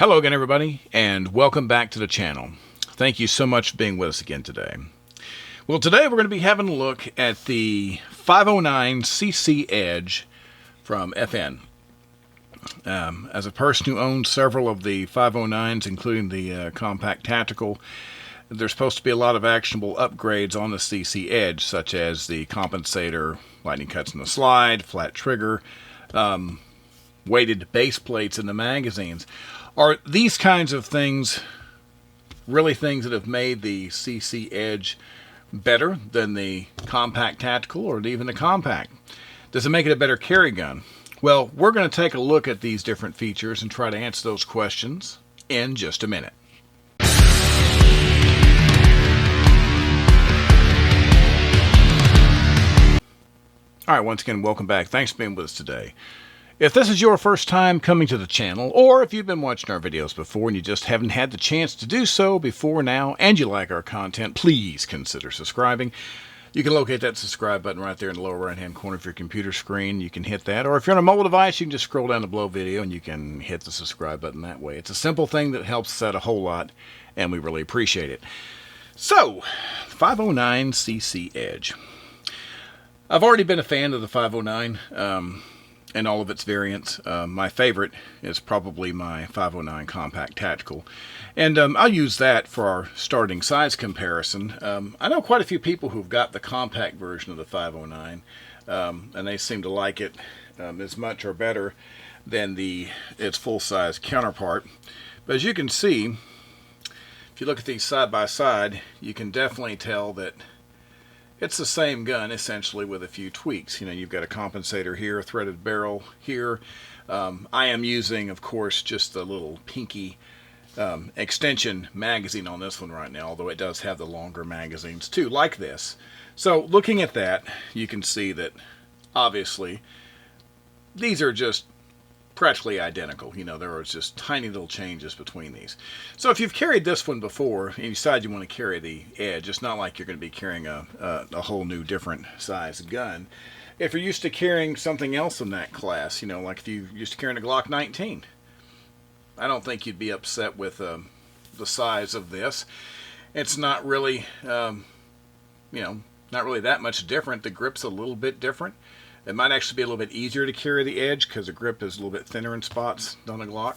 Hello again, everybody, and welcome back to the channel. Thank you so much for being with us again today. Well, today we're going to be having a look at the 509cc Edge from FN. As a person who owns several of the 509s, including the Compact Tactical, there's supposed to be a lot of actionable upgrades on the CC Edge, such as the compensator, lightning cuts in the slide, flat trigger, weighted base plates in the magazines. Are these kinds of things really things that have made the CC Edge better than the Compact Tactical or even the Compact? Does it make it a better carry gun? Well, we're going to take a look at these different features and try to answer those questions in just a minute. All right, once again, welcome back. Thanks for being with us today. If this is your first time coming to the channel, or if you've been watching our videos before and you just haven't had the chance to do so before now and you like our content, please consider subscribing. You can locate that subscribe button right there in the lower right hand corner of your computer screen. You can hit that, or if you're on a mobile device, you can just scroll down the below video and you can hit the subscribe button that way. It's a simple thing that helps us out a whole lot, and we really appreciate it. So, 509cc Edge. I've already been a fan of the 509 and all of its variants. My favorite is probably my 509 Compact Tactical, and I'll use that for our starting size comparison. I know quite a few people who've got the compact version of the 509, and they seem to like it as much or better than its full-size counterpart. But as you can see, if you look at these side by side, you can definitely tell that it's the same gun, essentially, with a few tweaks. You know, you've got a compensator here, a threaded barrel here. I am using, of course, just the little pinky extension magazine on this one right now, although it does have the longer magazines too, like this. So, looking at that, you can see that, obviously, these are just practically identical. You know, there are just tiny little changes between these. So if you've carried this one before and you decide you want to carry the Edge, it's not like you're going to be carrying a whole new different size gun. If you're used to carrying something else in that class, you know, like if you're used to carrying a Glock 19, I don't think you'd be upset with the size of this. It's not really, not really that much different. The grip's a little bit different. It might actually be a little bit easier to carry the Edge because the grip is a little bit thinner in spots than a Glock.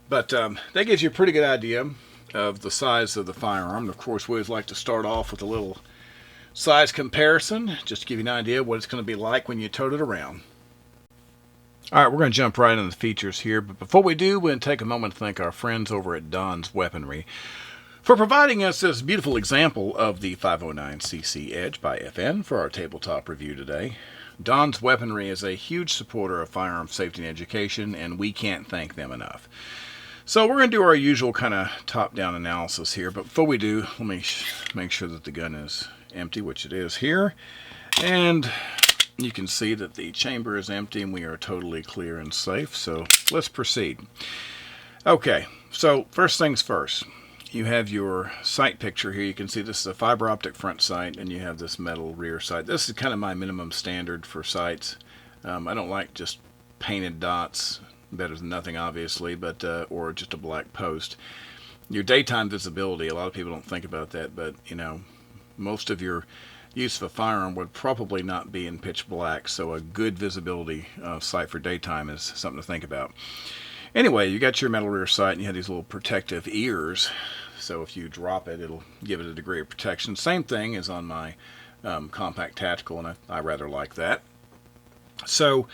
But that gives you a pretty good idea of the size of the firearm. Of course, we always like to start off with a little size comparison, just to give you an idea of what it's going to be like when you tote it around. All right, we're going to jump right into the features here. But before we do, we're going to take a moment to thank our friends over at Don's Weaponry for providing us this beautiful example of the 509cc Edge by FN for our tabletop review today. Don's Weaponry is a huge supporter of firearm safety and education, and we can't thank them enough. So we're going to do our usual kind of top-down analysis here, but before we do, let me make sure that the gun is empty, which it is here. And you can see that the chamber is empty and we are totally clear and safe, so let's proceed. Okay, so first things first. You have your sight picture here. You can see this is a fiber optic front sight, and you have this metal rear sight. This is kind of my minimum standard for sights. I don't like just painted dots, better than nothing, obviously, but or just a black post. Your daytime visibility, a lot of people don't think about that, but you know, most of your use of a firearm would probably not be in pitch black, so a good visibility sight for daytime is something to think about. Anyway, you got your metal rear sight, and you have these little protective ears. So if you drop it, it'll give it a degree of protection. Same thing as on my Compact Tactical, and I rather like that. So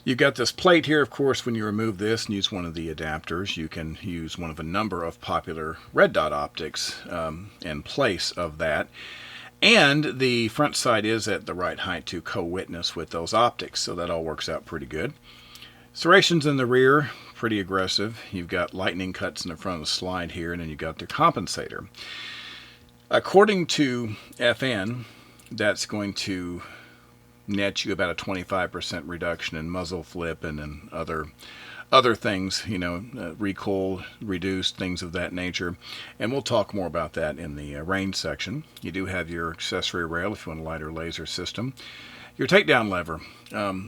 you've got this plate here. Of course, when you remove this and use one of the adapters, you can use one of a number of popular red dot optics in place of that. And the front sight is at the right height to co-witness with those optics, so that all works out pretty good. Serrations in the rear, pretty aggressive. You've got lightning cuts in the front of the slide here, and then you've got the compensator. According to FN, that's going to net you about a 25% reduction in muzzle flip and in other things, you know, recoil reduced, things of that nature. And we'll talk more about that in the range section. You do have your accessory rail if you want a lighter laser system. Your takedown lever.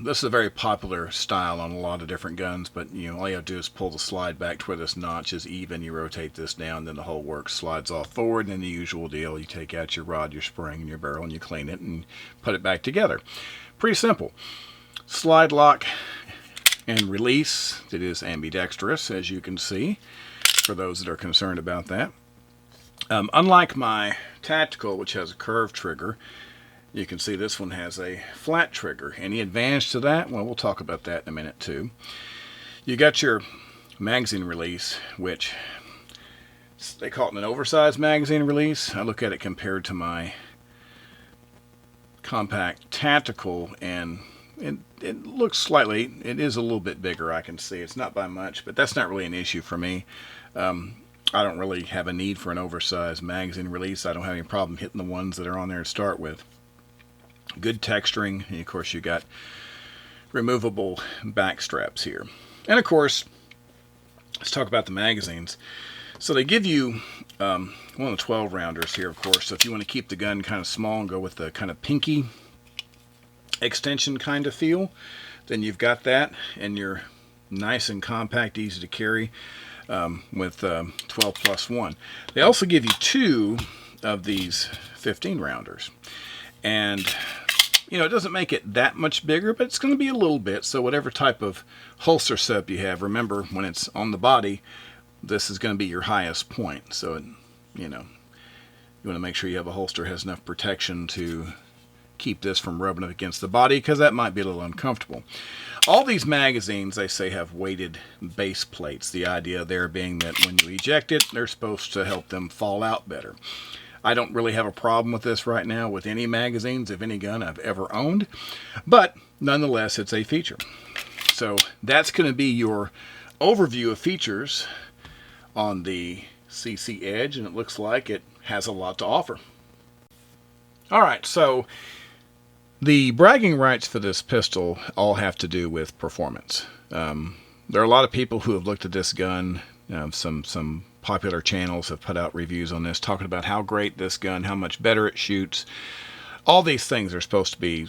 This is a very popular style on a lot of different guns, but all you have to do is pull the slide back to where this notch is even. You rotate this down, then the whole works slides off forward, and then the usual deal. You take out your rod, your spring, and your barrel, and you clean it and put it back together. Pretty simple. Slide lock and release. It is ambidextrous, as you can see, for those that are concerned about that. Unlike my tactical, which has a curved trigger, you can see this one has a flat trigger. Any advantage to that? Well, we'll talk about that in a minute too. You got your magazine release, which they call it an oversized magazine release. I look at it compared to my compact tactical, and it looks slightly, it is a little bit bigger, I can see. It's not by much, but that's not really an issue for me. I don't really have a need for an oversized magazine release. I don't have any problem hitting the ones that are on there to start with. Good texturing, and of course you got removable back straps here. And of course, let's talk about the magazines. So they give you one of the 12 rounders here, of course. So if you want to keep the gun kind of small and go with the kind of pinky extension kind of feel, then you've got that, and you're nice and compact, easy to carry with 12+1. They also give you 2 of these 15 rounders. And it doesn't make it that much bigger, but it's going to be a little bit. So whatever type of holster setup you have, remember when it's on the body, this is going to be your highest point. So you want to make sure you have a holster that has enough protection to keep this from rubbing up against the body, because that might be a little uncomfortable. All these magazines, they say, have weighted base plates. The idea there being that when you eject it, they're supposed to help them fall out better. I don't really have a problem with this right now with any magazines of any gun I've ever owned, but nonetheless, it's a feature. So that's going to be your overview of features on the CC Edge, and it looks like it has a lot to offer. All right, so the bragging rights for this pistol all have to do with performance. There are a lot of people who have looked at this gun. Some popular channels have put out reviews on this, talking about how great this gun, how much better it shoots. All these things are supposed to be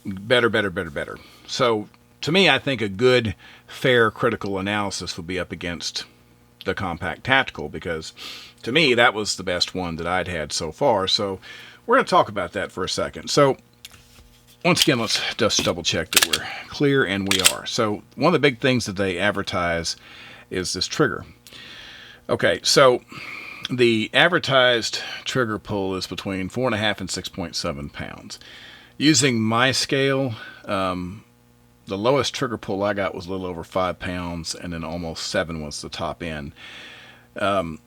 better. So to me, I think a good, fair, critical analysis would be up against the compact tactical, because to me, that was the best one that I'd had so far. So we're going to talk about that for a second. So once again, let's just double check that we're clear, and we are. So one of the big things that they advertise is this trigger. Okay, so the advertised trigger pull is between 4.5 and 6.7 pounds. Using my scale, the lowest trigger pull I got was a little over 5 pounds, and then almost 7 was the top end. The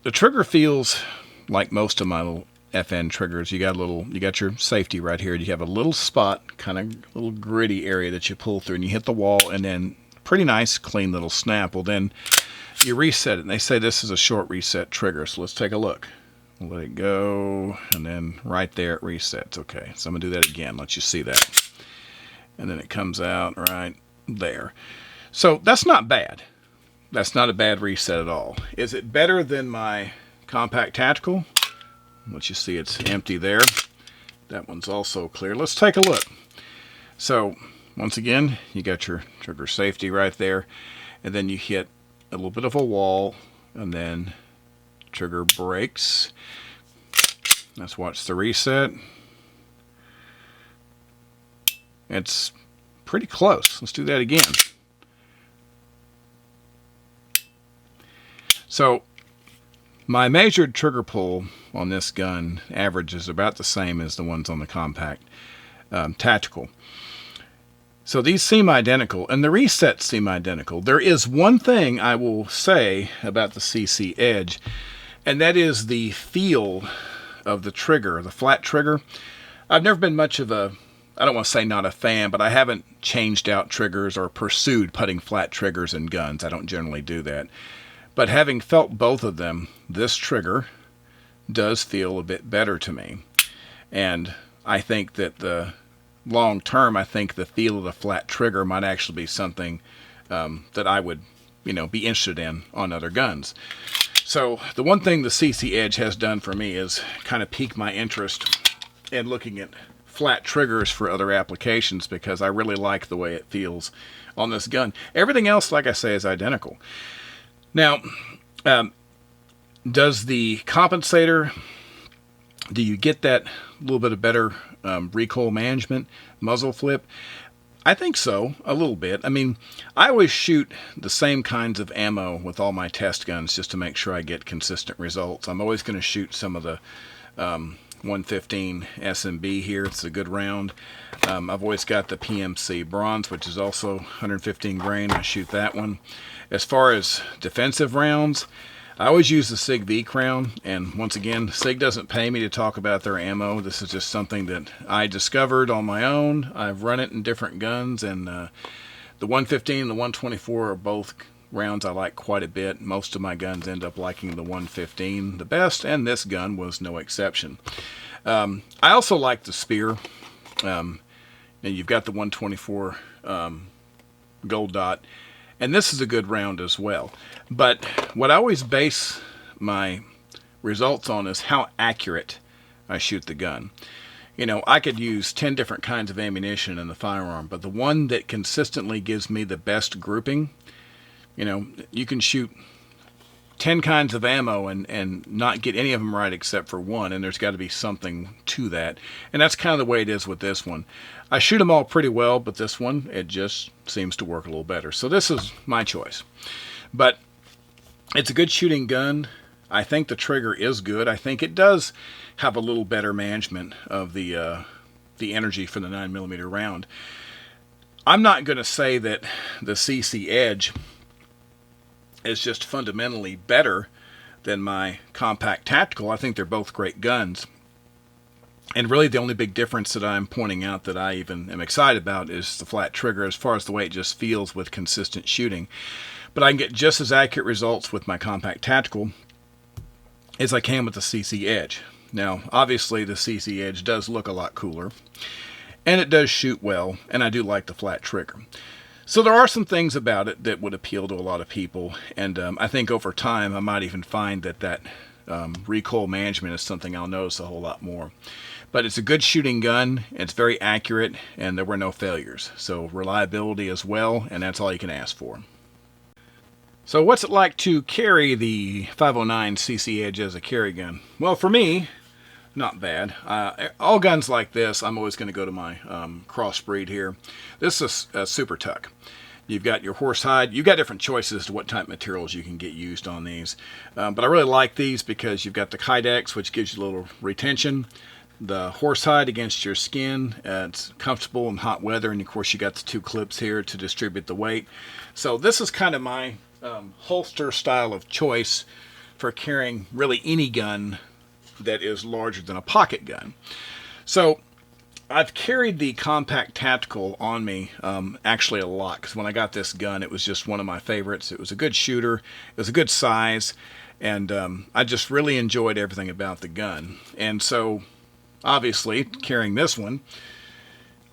trigger feels like most of my little FN triggers. You got your safety right here. You have a little spot, kind of little gritty area that you pull through, and you hit the wall, and then pretty nice, clean little snap. Well, then you reset it, and they say this is a short reset trigger. So let's take a look. We'll let it go, and then right there it resets. Okay, so I'm going to do that again. Let you see that. And then it comes out right there. So that's not bad. That's not a bad reset at all. Is it better than my compact tactical? Let you see it's empty there. That one's also clear. Let's take a look. So once again, you got your trigger safety right there, and then you hit a little bit of a wall, and then trigger breaks. Let's watch the reset. It's pretty close. Let's do that again. So my measured trigger pull on this gun average is about the same as the ones on the compact tactical. So these seem identical, and the resets seem identical. There is one thing I will say about the CC Edge, and that is the feel of the trigger, the flat trigger. I've never been much of a, I don't want to say not a fan, but I haven't changed out triggers or pursued putting flat triggers in guns. I don't generally do that. But having felt both of them, this trigger does feel a bit better to me. And I think that the long term, I think the feel of the flat trigger might actually be something that I would, be interested in on other guns. So the one thing the CC Edge has done for me is kind of pique my interest in looking at flat triggers for other applications because I really like the way it feels on this gun. Everything else, like I say, is identical. Now, does the compensator, do you get that little bit of better recoil management, muzzle flip? I think so, a little bit. I mean, I always shoot the same kinds of ammo with all my test guns just to make sure I get consistent results. I'm always going to shoot some of the 115 SMB here. It's a good round. I've always got the PMC bronze, which is also 115 grain. I shoot that one. As far as defensive rounds, I always use the SIG V Crown, and once again, SIG doesn't pay me to talk about their ammo. This is just something that I discovered on my own. I've run it in different guns, and the 115 and the 124 are both rounds I like quite a bit. Most of my guns end up liking the 115 the best, and this gun was no exception. I also like the Spear. Now you've got the 124 Gold Dot, and this is a good round as well. But what I always base my results on is how accurate I shoot the gun. You know, I could use 10 different kinds of ammunition in the firearm, but the one that consistently gives me the best grouping, you know, you can shoot 10 kinds of ammo and not get any of them right except for one, and there's got to be something to that. And that's kind of the way it is with this one. I shoot them all pretty well, but this one, it just seems to work a little better. So this is my choice. But it's a good shooting gun. I think the trigger is good. I think it does have a little better management of the energy for the 9mm round. I'm not going to say that the CC Edge is just fundamentally better than my compact tactical. I think they're both great guns. And really the only big difference that I'm pointing out that I even am excited about is the flat trigger as far as the way it just feels with consistent shooting. But I can get just as accurate results with my compact tactical as I can with the CC Edge. Now, obviously the CC Edge does look a lot cooler, and it does shoot well, and I do like the flat trigger. So there are some things about it that would appeal to a lot of people, and I think over time I might even find that recoil management is something I'll notice a whole lot more. But it's a good shooting gun, it's very accurate, and there were no failures. So reliability as well, and that's all you can ask for. So what's it like to carry the 509 CC Edge as a carry gun? Well, for me, not bad. All guns like this, I'm always going to go to my crossbreed here. This is a Super Tuck. You've got your horsehide. You've got different choices to what type of materials you can get used on these. But I really like these because you've got the Kydex, which gives you a little retention. The horsehide against your skin. It's comfortable in hot weather. And of course you got the two clips here to distribute the weight. So this is kind of my holster style of choice for carrying really any gun that is larger than a pocket gun. So I've carried the compact tactical on me actually a lot, because when I got this gun it was just one of my favorites. It was a good shooter, it was a good size, and I just really enjoyed everything about the gun. And so obviously carrying this one,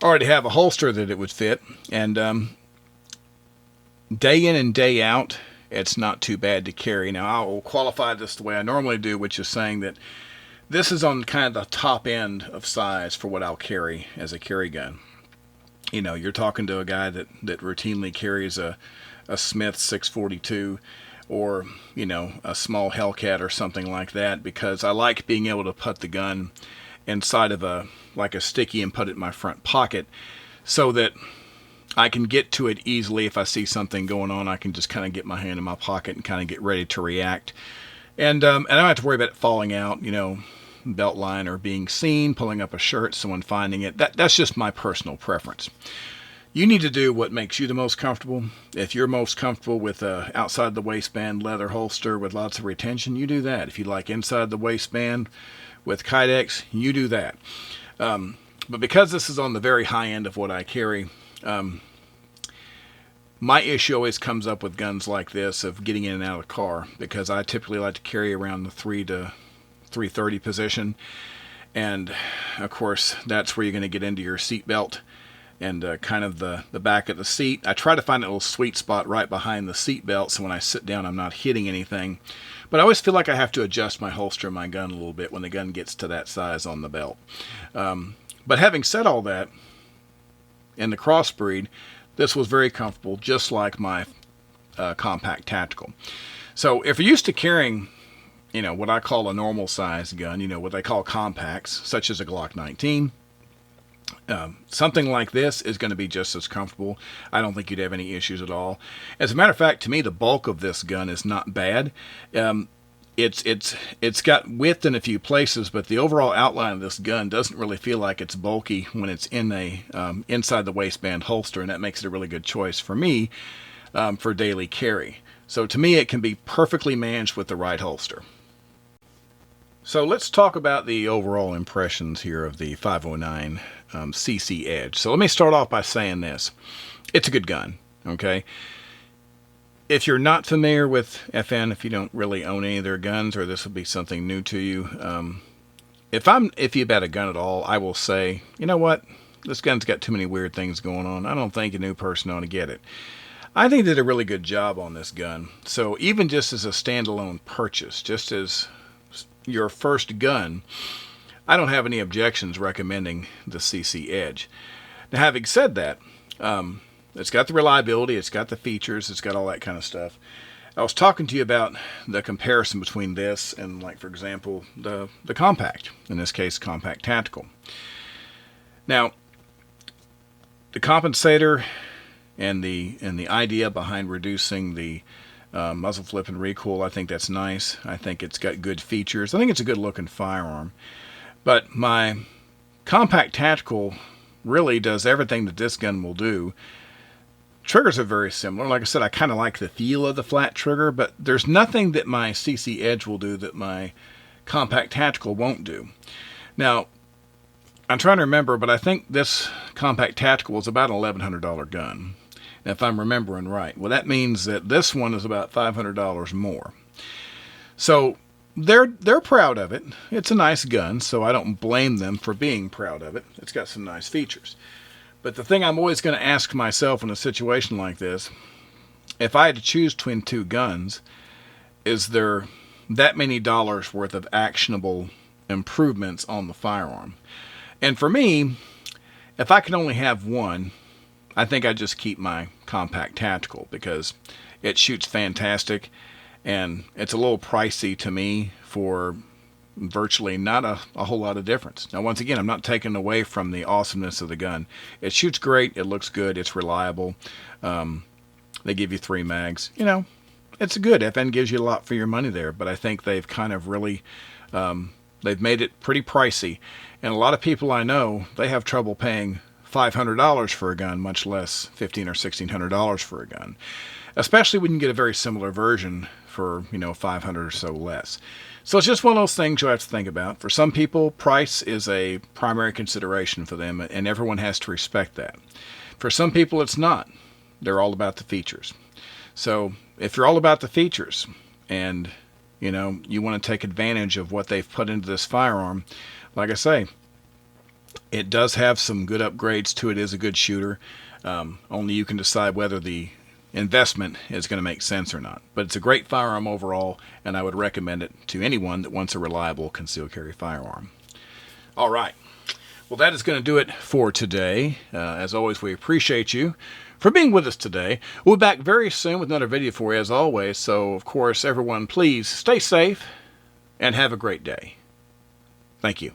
I already have a holster that it would fit, and day in and day out it's not too bad to carry. Now I'll qualify this the way I normally do, which is saying that this is on kind of the top end of size for what I'll carry as a carry gun. You know, you're talking to a guy that routinely carries a Smith 642 or, you know, a small Hellcat or something like that, because I like being able to put the gun inside of a sticky and put it in my front pocket so that I can get to it easily. If I see something going on, I can just kind of get my hand in my pocket and kind of get ready to react. And I don't have to worry about it falling out, you know, belt line, or being seen, pulling up a shirt, someone finding it. That's just my personal preference. You need to do what makes you the most comfortable. If you're most comfortable with a outside the waistband leather holster with lots of retention, you do that. If you like inside the waistband with Kydex, you do that. But because this is on the very high end of what I carry, my issue always comes up with guns like this of getting in and out of the car, because I typically like to carry around the 3 to 330 position, and of course that's where you're going to get into your seat belt and kind of the back of the seat. I try to find a little sweet spot right behind the seat belt, so when I sit down I'm not hitting anything, but I always feel like I have to adjust my holster of my gun a little bit when the gun gets to that size on the belt. But having said all that, in the crossbreed, this was very comfortable, just like my compact tactical. So if you're used to carrying, what I call a normal size gun, what they call compacts, such as a Glock 19, something like this is going to be just as comfortable. I don't think you'd have any issues at all. As a matter of fact, to me, the bulk of this gun is not bad. It's got width in a few places, but the overall outline of this gun doesn't really feel like it's bulky when it's in a inside the waistband holster, and that makes it a really good choice for me for daily carry. So to me, it can be perfectly managed with the right holster. So let's talk about the overall impressions here of the 509 cc Edge. So let me start off by saying this. It's a good gun, okay? If you're not familiar with FN, if you don't really own any of their guns, or this will be something new to you, if you've about a gun at all, I will say, you know what? This gun's got too many weird things going on. I don't think a new person ought to get it. I think they did a really good job on this gun. So even just as a standalone purchase, just as your first gun, I don't have any objections recommending the CC Edge. Now, having said that, it's got the reliability, it's got the features, it's got all that kind of stuff. I was talking to you about the comparison between this and, like, for example, the compact, in this case, compact tactical. Now, the compensator and the idea behind reducing the muzzle flip and recoil, I think that's nice. I think it's got good features. I think it's a good looking firearm. But my compact tactical really does everything that this gun will do. Triggers are very similar. Like I said, I kind of like the feel of the flat trigger, but there's nothing that my CC Edge will do that my compact tactical won't do. Now, I'm trying to remember, but I think this compact tactical is about an $1,100 gun, if I'm remembering right. Well, that means that this one is about $500 more. So they're proud of it. It's a nice gun, so I don't blame them for being proud of it. It's got some nice features. But the thing I'm always going to ask myself in a situation like this, if I had to choose between two guns, is there that many dollars worth of actionable improvements on the firearm? And for me, if I can only have one, I think I'd just keep my compact tactical because it shoots fantastic and it's a little pricey to me for virtually not a whole lot of difference. Now, once again, I'm not taking away from the awesomeness of the gun. It shoots great. It looks good. It's reliable. They give you 3 mags. It's good. FN gives you a lot for your money there, but I think they've kind of really, they've made it pretty pricey. And a lot of people I know, they have trouble paying $500 for a gun, much less $1,500 or $1,600 for a gun. Especially when you get a very similar version for, $500 or so less. So it's just one of those things you have to think about. For some people, price is a primary consideration for them, and everyone has to respect that. For some people, it's not. They're all about the features. So if you're all about the features and, you want to take advantage of what they've put into this firearm, like I say, it does have some good upgrades to it. It is a good shooter. Only you can decide whether the investment is going to make sense or not. But it's a great firearm overall, and I would recommend it to anyone that wants a reliable concealed carry firearm. All right. Well, that is going to do it for today. As always, we appreciate you for being with us today. We'll be back very soon with another video for you, as always. So, of course, everyone, please stay safe and have a great day. Thank you.